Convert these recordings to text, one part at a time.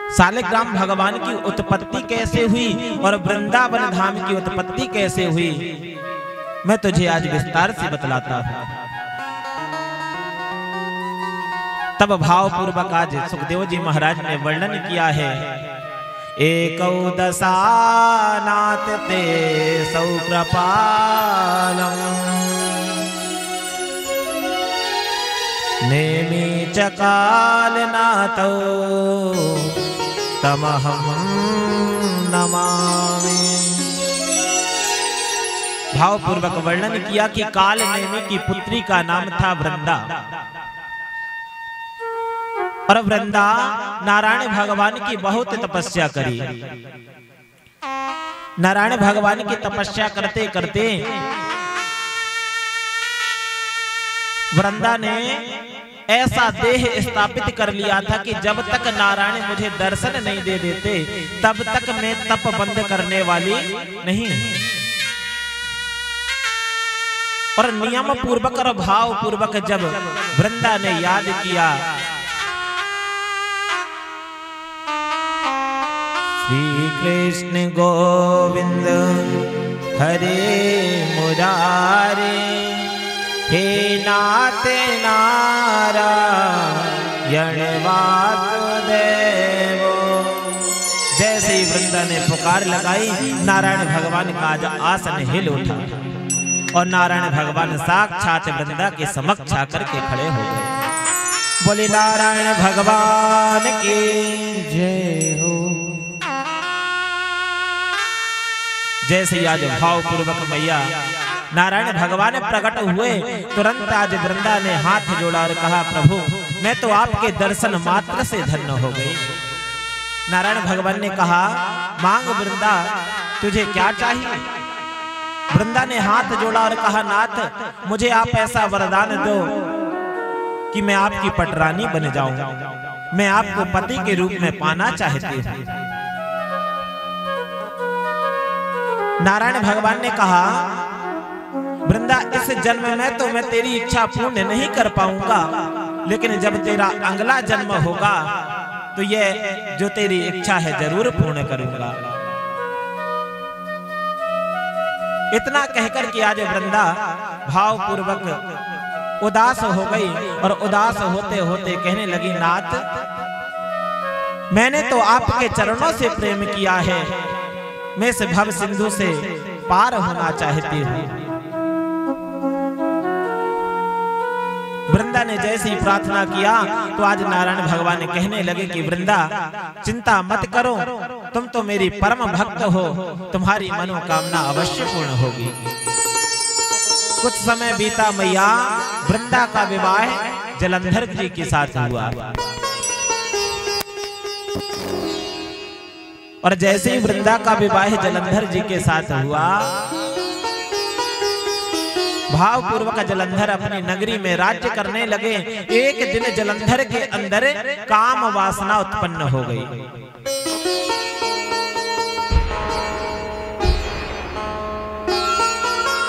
सालिग्राम भगवान की उत्पत्ति कैसे हुई और वृंदावन धाम की उत्पत्ति कैसे हुई, मैं तुझे आज विस्तार से बतलाता हूं। तब भाव पूर्वक आज सुखदेव जी महाराज ने वर्णन किया है। एकौ दशानाथ ते सौ कृपालम् नेमि च कालनाथौ तमहं नमामि। भाव पूर्वक वर्णन किया कि काल नेमि की पुत्री का नाम था वृंदा, और वृंदा नारायण भगवान की बहुत तपस्या करी। नारायण भगवान की तपस्या करते करते वृंदा ने ऐसा देह स्थापित कर लिया था कि जब तक नारायण मुझे दर्शन नहीं दे देते तब तक मैं तप बंद करने वाली नहीं। और नियम पूर्वक और भाव पूर्वक जब वृंदा ने याद किया, श्री कृष्ण गोविंद हरे मुरारे हे नाथ नारायण वासुदेव। जैसे ही वृंदा ने पुकार लगाई, नारायण भगवान का आज आसन हिल उठा और नारायण भगवान साक्षात वृंदा के समक्ष आकर के खड़े हो गए। बोले नारायण भगवान की जय हो। जैसे आज भाव पूर्वक मैया नारायण भगवान प्रकट हुए, तुरंत आज वृंदा ने हाथ जोड़ा और कहा, प्रभु मैं तो आपके दर्शन मात्र से धन्य हो गई। नारायण भगवान ने कहा, मांग वृंदा, तुझे क्या चाहिए? वृंदा ने हाथ जोड़ा और कहा, नाथ मुझे आप ऐसा वरदान दो कि मैं आपकी पटरानी बन जाऊं, मैं आपको पति के रूप में पाना चाहती हूं। नारायण भगवान ने कहा, वृंदा इस जन्म में तो मैं तेरी इच्छा पूर्ण नहीं कर पाऊंगा, लेकिन जब तेरा अगला जन्म होगा तो ये जो तेरी इच्छा है जरूर पूर्ण करूंगा। इतना कहकर कि आज वृंदा भाव पूर्वक उदास हो गई और उदास होते होते कहने लगी, नाथ मैंने तो आपके चरणों से प्रेम किया है, मैं इस भव सिंधु से पार होना चाहती हूँ। वृंदा ने जैसे ही प्रार्थना किया तो आज नारायण भगवान कहने लगे कि वृंदा चिंता मत करो, तुम तो मेरी परम भक्त हो, तुम्हारी मनोकामना अवश्य पूर्ण होगी। कुछ समय बीता मैया, वृंदा का विवाह जलंधर जी के साथ हुआ। और जैसे ही वृंदा का विवाह जलंधर जी के साथ हुआ, भाव पूर्वक जलंधर अपनी नगरी में राज्य करने लगे। एक दिन जलंधर के अंदर काम वासना उत्पन्न हो गई।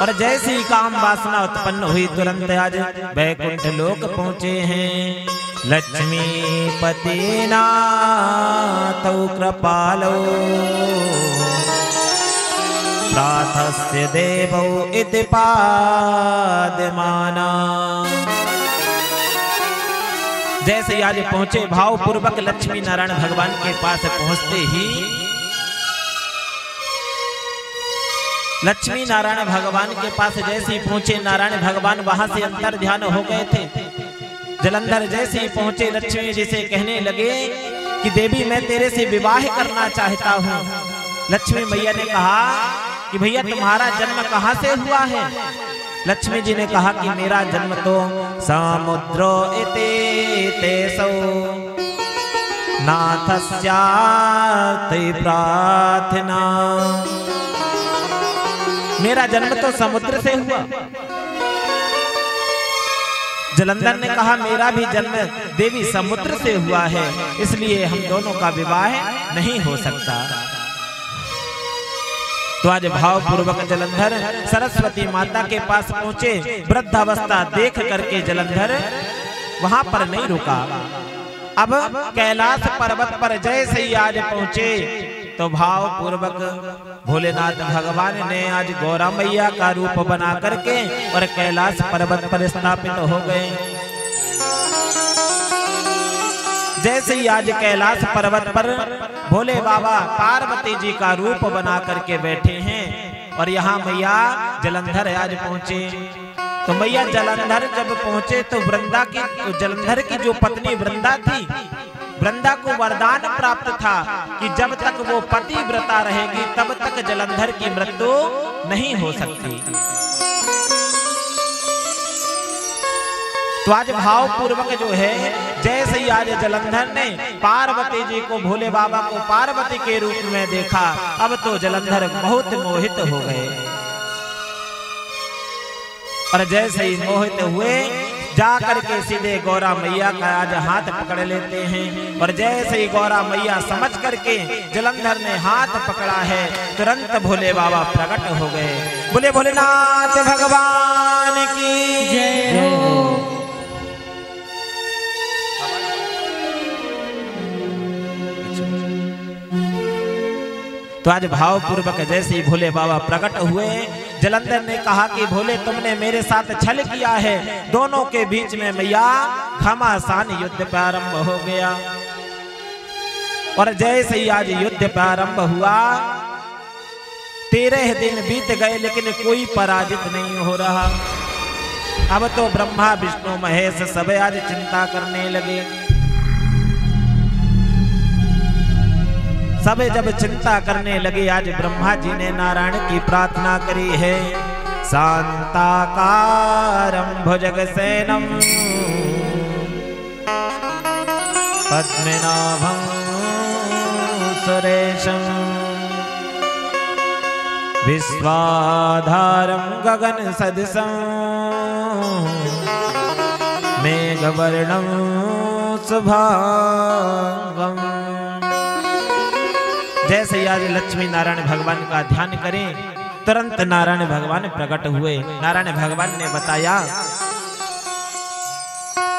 और जैसे ही काम वासना उत्पन्न हुई, तुरंत आज वैकुंठ लोक पहुंचे हैं लक्ष्मीपति नाथ कृपालो प्रातस्य देवौ इति पादमाना। जैसे ही आज पहुंचे, भाव पूर्वक लक्ष्मी नारायण भगवान के पास पहुंचते ही लक्ष्मी नारायण भगवान के पास जैसे ही पहुंचे, नारायण भगवान वहां से अंतर ध्यान हो गए थे। जलंधर जैसे ही पहुंचे, लक्ष्मी जी से कहने लगे कि देवी मैं तेरे से विवाह करना चाहता हूँ। लक्ष्मी मैया ने कहा कि भैया तुम्हारा जन्म कहाँ से हुआ है? लक्ष्मी जी ने कहा कि मेरा जन्म तो समुद्रो इति तेसौ नाथस्याति प्रार्थना। मेरा जन्म तो समुद्र से हुआ। जलंधर ने कहा मेरा भी जन्म देवी समुद्र से हुआ है, इसलिए हम दोनों का विवाह नहीं हो सकता। तो आज भाव पूर्वक जलंधर सरस्वती माता के पास पहुंचे। वृद्धावस्था देख करके जलंधर वहां पर नहीं रुका, अब कैलाश पर्वत पर जैसे ही आज पहुंचे तो भाव पूर्वक भोलेनाथ भगवान ने आज गौरा मैया का रूप बना करके और कैलाश पर्वत पर स्थापित हो गए। जैसे ही आज कैलाश पर्वत पर भोले बाबा पार्वती जी का रूप बना करके बैठे हैं और यहाँ मैया जलंधर आज पहुंचे। तो मैया जलंधर जब पहुंचे तो वृंदा की जलंधर की जो पत्नी वृंदा थी, वृंदा को वरदान प्राप्त था कि जब तक वो पतिव्रता रहेगी तब तक जलंधर की मृत्यु नहीं हो सकती। तो आज भाव पूर्वक जो है जैसे ही आज जलंधर ने पार्वती जी को भोले बाबा को पार्वती के रूप में देखा, अब तो जलंधर बहुत मोहित हो गए। और जैसे ही मोहित हुए जाकर के सीधे गौरा मैया का आज हाथ पकड़ लेते हैं। और जैसे ही गौरा मैया समझ करके जलंधर ने हाथ पकड़ा है, तुरंत भोले बाबा प्रकट हो गए। बोले भोलेनाथ भगवान की जय हो। तो आज भाव पूर्वक जैसे ही भोले बाबा प्रकट हुए, जलंधर ने कहा कि भोले तुमने मेरे साथ छल किया है। दोनों के बीच में मैया घमासान युद्ध प्रारंभ हो गया। और जैसे ही आज युद्ध प्रारंभ हुआ 13 दिन बीत गए लेकिन कोई पराजित नहीं हो रहा। अब तो ब्रह्मा विष्णु महेश सब आज चिंता करने लगे। सब जब चिंता करने लगे, आज ब्रह्मा जी ने नारायण की प्रार्थना करी है। शांताकारं भुजगसेनं पद्मनाभं सुरेशं विश्वाधारं गगन सदृशं मेघवर्णं शुभांगं। जैसे आज लक्ष्मी नारायण भगवान का ध्यान करें, तुरंत नारायण भगवान प्रकट हुए। नारायण भगवान ने बताया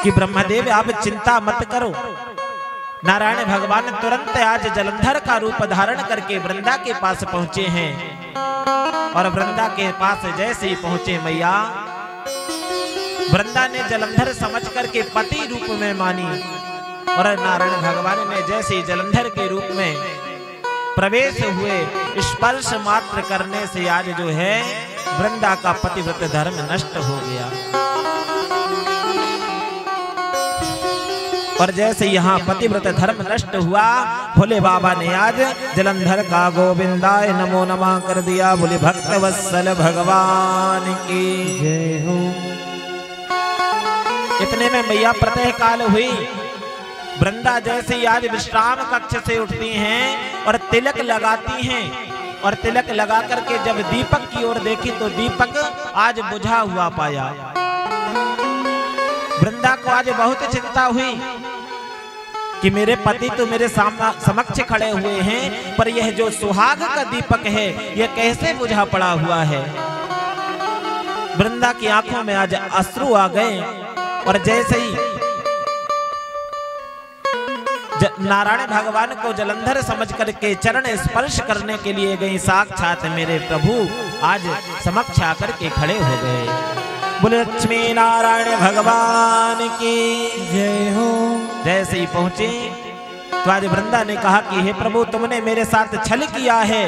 कि ब्रह्मदेव आप चिंता मत करो। नारायण भगवान तुरंत आज जलंधर का रूप धारण करके वृंदा के पास पहुंचे हैं। और वृंदा के पास जैसे ही पहुंचे मैया, वृंदा ने जलंधर समझ करके पति रूप में मानी। और नारायण भगवान ने जैसे ही जलंधर के रूप में प्रवेश हुए, स्पर्श मात्र करने से आज जो है वृंदा का पतिव्रत धर्म नष्ट हो गया। और जैसे यहाँ पतिव्रत धर्म नष्ट हुआ, भोले बाबा ने आज जलंधर का गोविंदाय नमो नमः कर दिया। बोले भक्त वत्सल भगवान की जय हो। इतने में मैया प्रातः काल हुई। वृंदा जैसे ही आज विश्राम कक्ष से उठती हैं और तिलक लगाती हैं। और तिलक लगा करके जब दीपक की ओर देखी तो दीपक आज बुझा हुआ पाया। वृंदा को आज बहुत चिंता हुई कि मेरे पति तो मेरे समक्ष खड़े हुए हैं, पर यह जो सुहाग का दीपक है यह कैसे बुझा पड़ा हुआ है। वृंदा की आंखों में आज अश्रु आ गए। और जैसे ही नारायण भगवान को जलंधर समझ करके चरण स्पर्श करने के लिए गई, साक्षात मेरे प्रभु आज समक्ष आकर के खड़े हो गए। बोले लक्ष्मी नारायण भगवान की जय हो। जैसे ही पहुंचे तो आज वृंदा ने कहा कि हे प्रभु तुमने मेरे साथ छल किया है,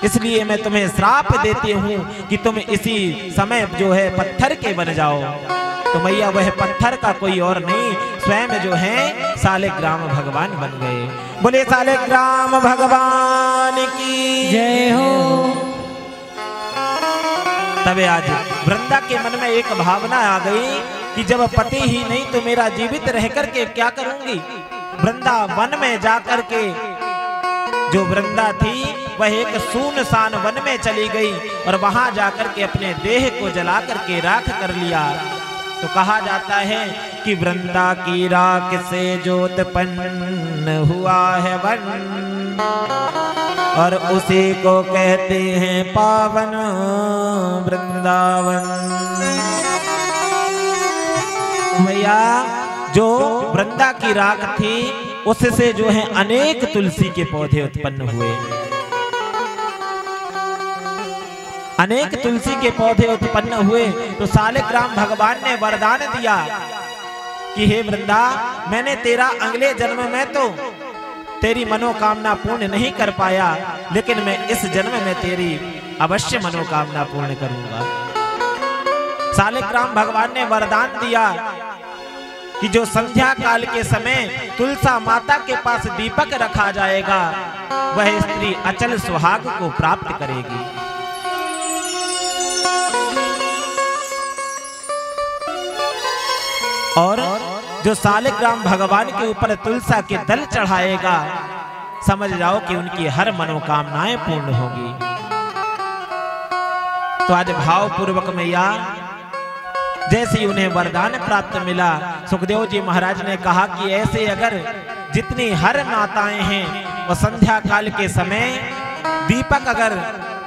इसलिए मैं तुम्हें श्राप देती हूँ कि तुम इसी समय जो है पत्थर के बन जाओ। तो मैया वह पत्थर का कोई और नहीं, स्वयं जो है सालिग्राम भगवान बन गए। बोले सालिग्राम भगवान की जय हो। तबे आज वृंदा के मन में एक भावना आ गई कि जब पति ही नहीं तो मेरा जीवित रह करके क्या करूंगी। वृंदा वन में जाकर के जो वृंदा थी वह एक सुनसान वन में चली गई और वहां जाकर के अपने देह को जला करके राख कर लिया। तो कहा जाता है कि वृंदा की राख से ज्योतपन्न हुआ है वन, और उसी को कहते हैं पावन वृंदावन। भैया जो वृंदा की राख थी उससे जो है अनेक तुलसी के पौधे उत्पन्न हुए। अनेक तुलसी के पौधे उत्पन्न हुए तो शालिग्राम भगवान ने वरदान दिया कि हे वृंदा, मैंने तेरा अगले जन्म में तो तेरी मनोकामना पूर्ण नहीं कर पाया, लेकिन मैं इस जन्म में तेरी अवश्य मनोकामना पूर्ण करूंगा। शालिग्राम भगवान ने वरदान दिया कि जो संध्या काल के समय तुलसा माता के पास दीपक रखा जाएगा, वह स्त्री अचल सुहाग को प्राप्त करेगी। और जो शालिग्राम भगवान के ऊपर तुलसा के दल चढ़ाएगा, समझ जाओ कि उनकी हर मनोकामनाएं पूर्ण होगी। तो आज भाव पूर्वक मैया जैसे ही उन्हें वरदान प्राप्त मिला, सुखदेव जी महाराज ने कहा कि ऐसे अगर जितनी हर माताएं हैं वो संध्या काल के समय दीपक अगर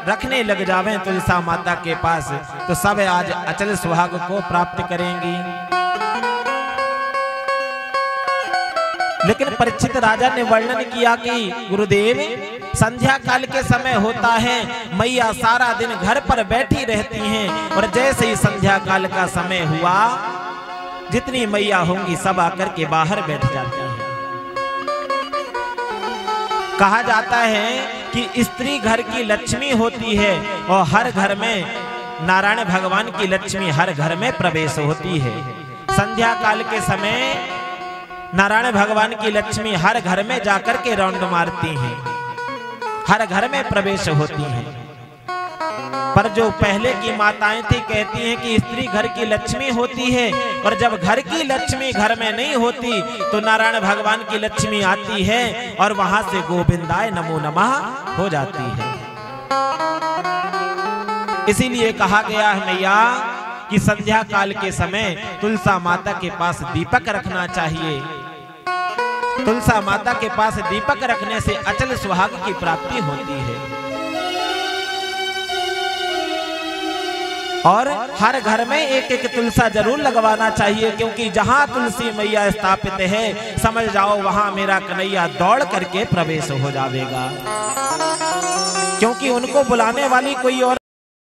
रखने लग जावें तुलसा माता के पास, तो सब आज अचल सुहाग को प्राप्त करेंगी। लेकिन परीक्षित राजा ने वर्णन किया कि गुरुदेव, संध्या काल के समय होता है, मैया सारा दिन घर पर बैठी रहती हैं और जैसे ही संध्या काल का समय हुआ, जितनी मैया होंगी सब आकर के बाहर बैठ जाती हैं। कहा जाता है कि स्त्री घर की लक्ष्मी होती है और हर घर में नारायण भगवान की लक्ष्मी हर घर में प्रवेश होती है। संध्या काल के समय नारायण भगवान की लक्ष्मी हर घर में जाकर के राउंड मारती हैं, हर घर में प्रवेश होती हैं। पर जो पहले की माताएं थी कहती हैं कि स्त्री घर की लक्ष्मी होती है, और जब घर की लक्ष्मी घर में नहीं होती तो नारायण भगवान की लक्ष्मी आती है और वहां से गोविंदाय नमो नमः हो जाती है। इसीलिए कहा गया है मैया कि संध्या काल के समय तुलसा माता के पास दीपक रखना चाहिए। तुलसा माता के पास दीपक रखने से अचल सुहाग की प्राप्ति होती है। और हर घर में एक एक तुलसा जरूर लगवाना चाहिए, क्योंकि जहां तुलसी मैया स्थापित है, समझ जाओ वहां मेरा कन्हैया दौड़ करके प्रवेश हो जाएगा, क्योंकि उनको बुलाने वाली कोई और